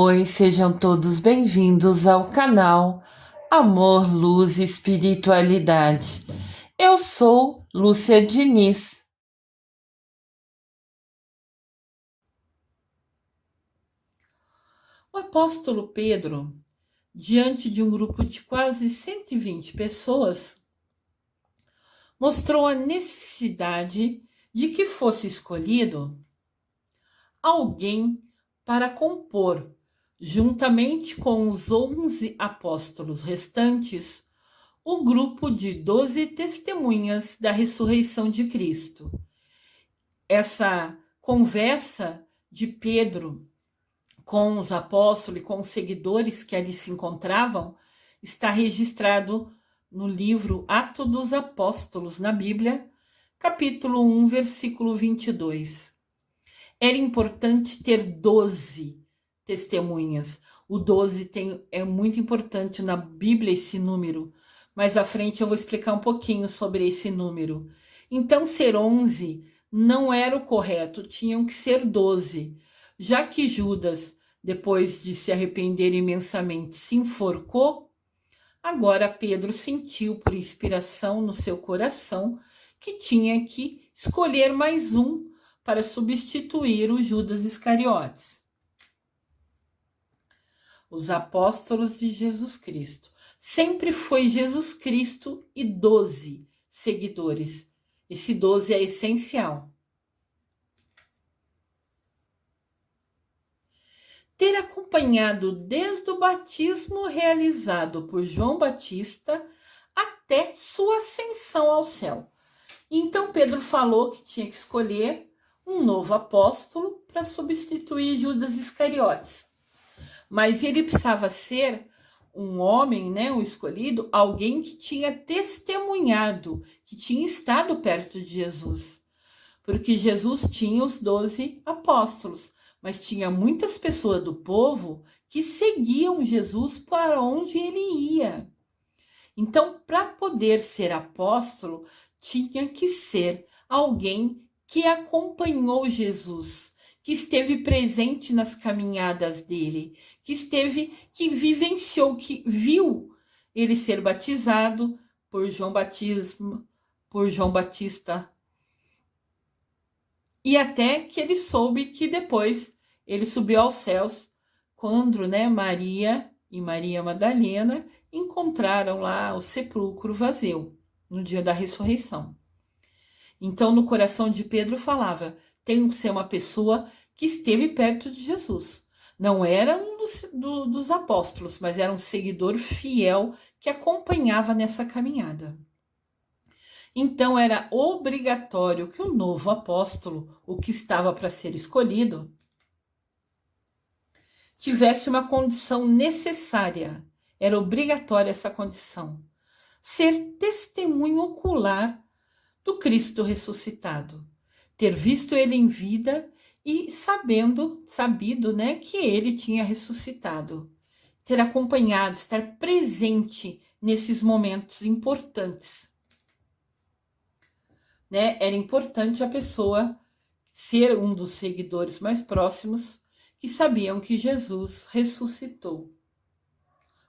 Oi, sejam todos bem-vindos ao canal Amor, Luz e Espiritualidade. Eu sou Lúcia Diniz. O apóstolo Pedro, diante de um grupo de quase 120 pessoas, mostrou a necessidade de que fosse escolhido alguém para compor, juntamente com os 11 apóstolos restantes, o grupo de 12 testemunhas da ressurreição de Cristo. Essa conversa de Pedro com os apóstolos e com os seguidores que ali se encontravam está registrado no livro Atos dos Apóstolos, na Bíblia, capítulo 1, versículo 22. Era importante ter 12 testemunhas. O 12 é muito importante na Bíblia, esse número. Mais à frente eu vou explicar um pouquinho sobre esse número. Então, ser 11 não era o correto, tinham que ser 12. Já que Judas, depois de se arrepender imensamente, se enforcou, agora Pedro sentiu por inspiração no seu coração que tinha que escolher mais um para substituir o Judas Iscariotes. Os apóstolos de Jesus Cristo. Sempre foi Jesus Cristo e 12 seguidores. Esse 12 é essencial. Ter acompanhado desde o batismo realizado por João Batista até sua ascensão ao céu. Então Pedro falou que tinha que escolher um novo apóstolo para substituir Judas Iscariotes. Mas ele precisava ser um homem, um escolhido, alguém que tinha testemunhado, que tinha estado perto de Jesus. Porque Jesus tinha os 12 apóstolos, mas tinha muitas pessoas do povo que seguiam Jesus para onde ele ia. Então, para poder ser apóstolo, tinha que ser alguém que acompanhou Jesus, que esteve presente nas caminhadas dele, que vivenciou, que viu ele ser batizado por João Batista, e até que ele soube que depois ele subiu aos céus, quando Maria e Maria Madalena encontraram lá o sepulcro vazio, no dia da ressurreição. Então, no coração de Pedro falava, tem que ser uma pessoa que esteve perto de Jesus. Não era um dos apóstolos, mas era um seguidor fiel que acompanhava nessa caminhada. Então, era obrigatório que o novo apóstolo, o que estava para ser escolhido, tivesse uma condição necessária. Era obrigatória essa condição. Ser testemunho ocular do Cristo ressuscitado. Ter visto ele em vida e sabido, que ele tinha ressuscitado. Ter acompanhado, estar presente nesses momentos importantes. Era importante a pessoa ser um dos seguidores mais próximos que sabiam que Jesus ressuscitou,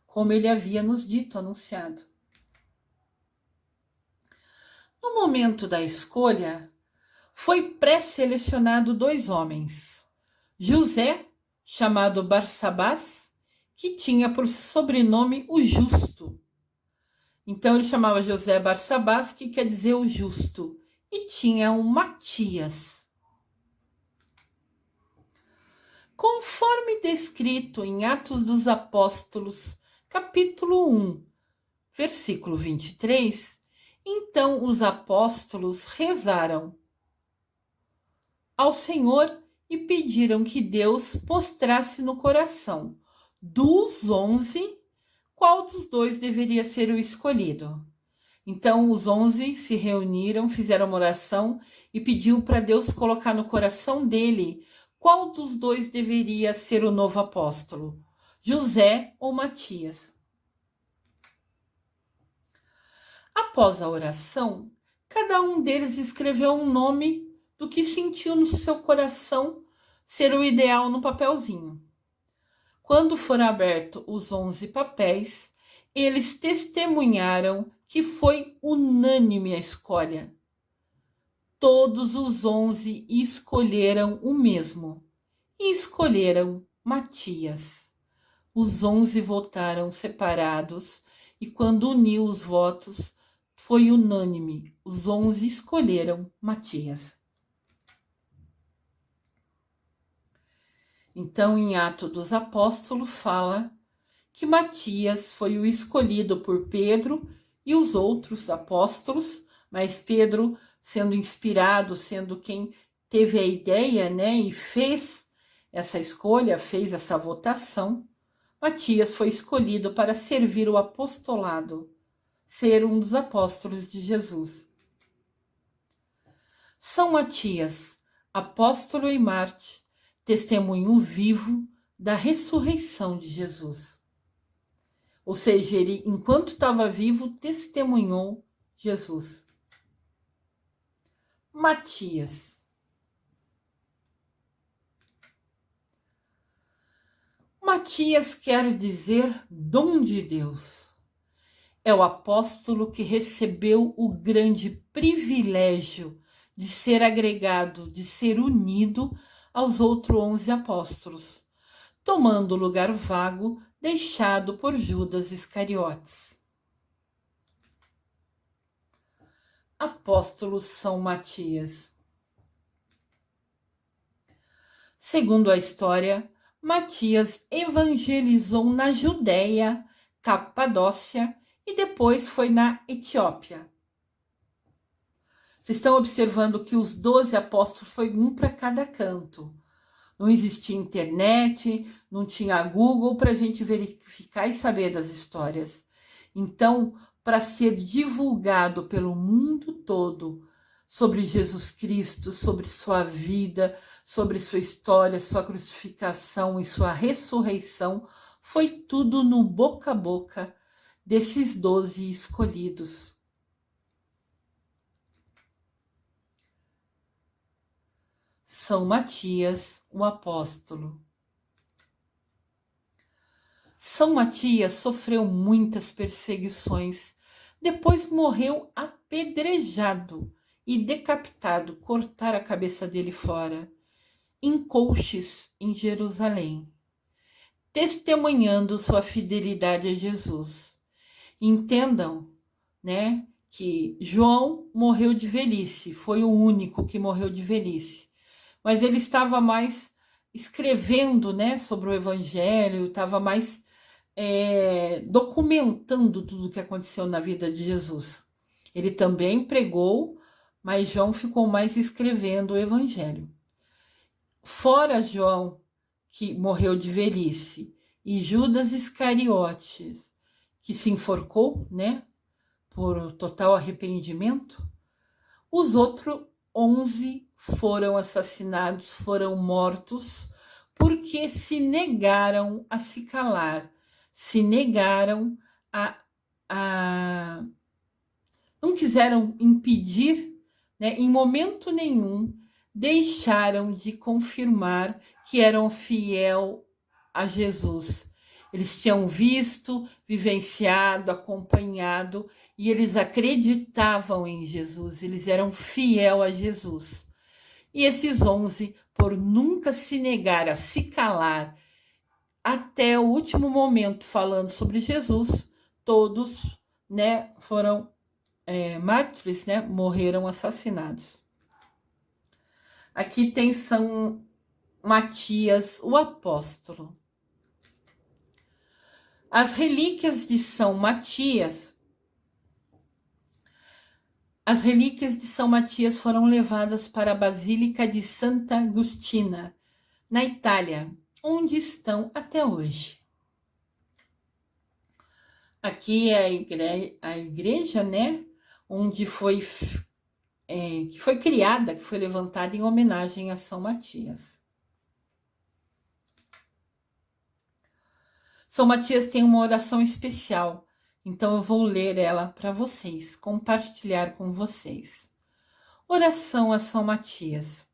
como ele havia nos dito, anunciado. No momento da escolha, foi pré-selecionado 2 homens. José, chamado Barsabás, que tinha por sobrenome o Justo. Então ele chamava José Barsabás, que quer dizer o Justo. E tinha um Matias. Conforme descrito em Atos dos Apóstolos, capítulo 1, versículo 23, então os apóstolos rezaram ao Senhor e pediram que Deus mostrasse no coração dos 11 qual dos 2 deveria ser o escolhido. Então os 11 se reuniram, fizeram uma oração e pediu para Deus colocar no coração dele qual dos 2 deveria ser o novo apóstolo, José ou Matias. Após a oração, cada um deles escreveu um nome do que sentiu no seu coração ser o ideal no papelzinho. Quando foram abertos os 11 papéis, eles testemunharam que foi unânime a escolha. Todos os 11 escolheram o mesmo, e escolheram Matias. Os 11 votaram separados, e quando uniu os votos, foi unânime. Os 11 escolheram Matias. Então, em Atos dos Apóstolos, fala que Matias foi o escolhido por Pedro e os outros apóstolos, mas Pedro, sendo inspirado, sendo quem teve a ideia, né, e fez essa escolha, fez essa votação, Matias foi escolhido para servir o apostolado, ser um dos apóstolos de Jesus. São Matias, apóstolo e mártir, testemunho vivo da ressurreição de Jesus. Ou seja, ele, enquanto estava vivo, testemunhou Jesus. Matias. Matias quer dizer dom de Deus. É o apóstolo que recebeu o grande privilégio de ser agregado, de ser unido aos outros 11 apóstolos, tomando o lugar vago deixado por Judas Iscariotes. Apóstolo São Matias. Segundo a história, Matias evangelizou na Judéia, Capadócia e depois foi na Etiópia. Vocês estão observando que os 12 apóstolos foi um para cada canto. Não existia internet, não tinha Google para a gente verificar e saber das histórias. Então, para ser divulgado pelo mundo todo sobre Jesus Cristo, sobre sua vida, sobre sua história, sua crucificação e sua ressurreição, foi tudo no boca a boca desses 12 escolhidos. São Matias, o apóstolo. São Matias sofreu muitas perseguições, depois morreu apedrejado e decapitado, cortaram a cabeça dele fora, em Colchis, em Jerusalém, testemunhando sua fidelidade a Jesus. Entendam, né, que João morreu de velhice, foi o único que morreu de velhice, mas ele estava mais escrevendo, né, sobre o evangelho, estava mais documentando tudo o que aconteceu na vida de Jesus. Ele também pregou, mas João ficou mais escrevendo o evangelho. Fora João, que morreu de velhice, e Judas Iscariotes, que se enforcou, né, por total arrependimento, os outros 11 foram assassinados, foram mortos, porque se negaram a se calar, se negaram não quiseram impedir, né, em momento nenhum, deixaram de confirmar que eram fiel a Jesus. Eles tinham visto, vivenciado, acompanhado, e eles acreditavam em Jesus, eles eram fiel a Jesus. E esses 11, por nunca se negar a se calar, até o último momento falando sobre Jesus, todos, né, foram mártires, né, morreram assassinados. Aqui tem São Matias, o apóstolo. As relíquias de São Matias foram levadas para a Basílica de Santa Agustina, na Itália, onde estão até hoje. Aqui é a igreja, né, onde que foi criada, que foi levantada em homenagem a São Matias. São Matias tem uma oração especial, então eu vou ler ela para vocês, compartilhar com vocês. Oração a São Matias.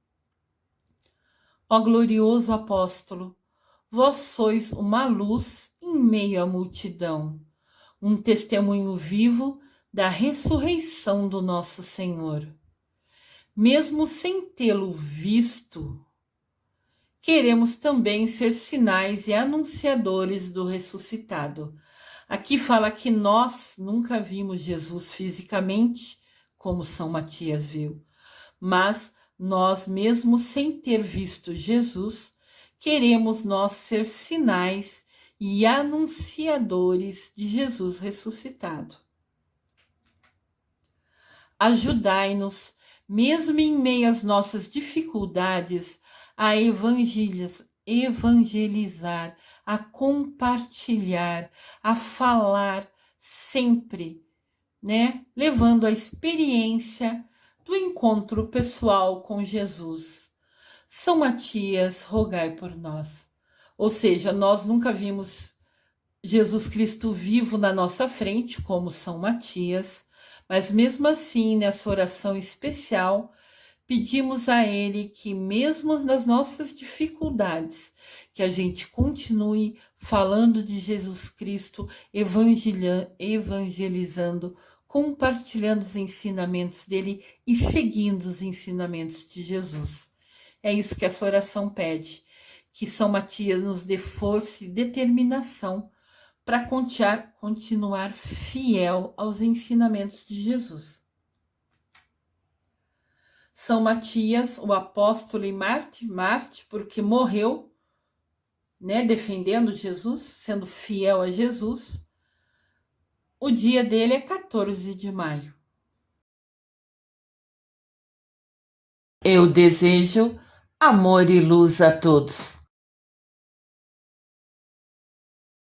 Ó glorioso apóstolo, vós sois uma luz em meio à multidão, um testemunho vivo da ressurreição do nosso Senhor. Mesmo sem tê-lo visto, queremos também ser sinais e anunciadores do ressuscitado. Aqui fala que nós nunca vimos Jesus fisicamente, como São Matias viu, mas nós, mesmo sem ter visto Jesus, queremos nós ser sinais e anunciadores de Jesus ressuscitado. Ajudai-nos, mesmo em meio às nossas dificuldades, a evangelizar, a compartilhar, a falar sempre, né? Levando a experiência do encontro pessoal com Jesus. São Matias, rogai por nós. Ou seja, nós nunca vimos Jesus Cristo vivo na nossa frente, como São Matias, mas mesmo assim, nessa oração especial, pedimos a Ele que, mesmo nas nossas dificuldades, que a gente continue falando de Jesus Cristo, evangelizando, compartilhando os ensinamentos dele e seguindo os ensinamentos de Jesus. É isso que essa oração pede, que São Matias nos dê força e determinação para continuar fiel aos ensinamentos de Jesus. São Matias, o apóstolo e Marte, porque morreu, né, defendendo Jesus, sendo fiel a Jesus. O dia dele é 14 de maio. Eu desejo amor e luz a todos.